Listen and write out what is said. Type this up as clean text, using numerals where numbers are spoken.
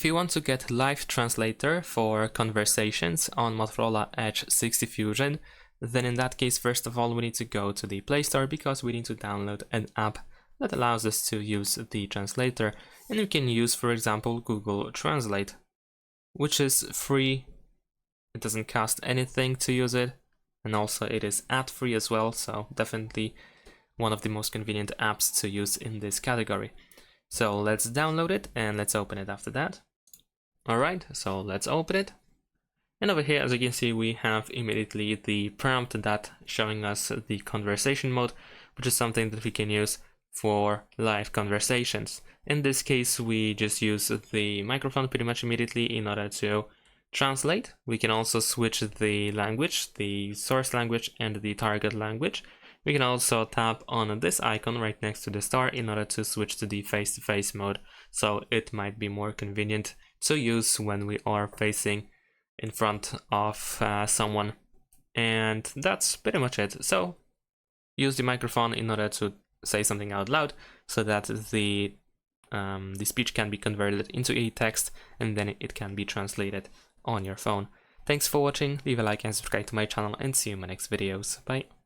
If you want to get live translator for conversations on Motorola Edge 60 Fusion, then in that case, first of all, we need to go to the Play Store because we need to download an app that allows us to use the translator. And we can use, for example, Google Translate, which is free. It doesn't cost anything to use it. And also it is ad-free as well, so definitely one of the most convenient apps to use in this category. So let's download it and let's open it after that. Alright, so let's open it. And over here, as you can see, we have immediately the prompt that showing us the conversation mode, which is something that we can use for live conversations. In this case, we just use the microphone pretty much immediately in order to translate. We can also switch the language, the source language and the target language. We can also tap on this icon right next to the star in order to switch to the face-to-face mode, so it might be more convenient to use when we are facing in front of someone. And that's pretty much it. So use the microphone in order to say something out loud so that the speech can be converted into a text and then it can be translated on your phone. Thanks for watching, leave a like and subscribe to my channel and see you in my next videos. Bye.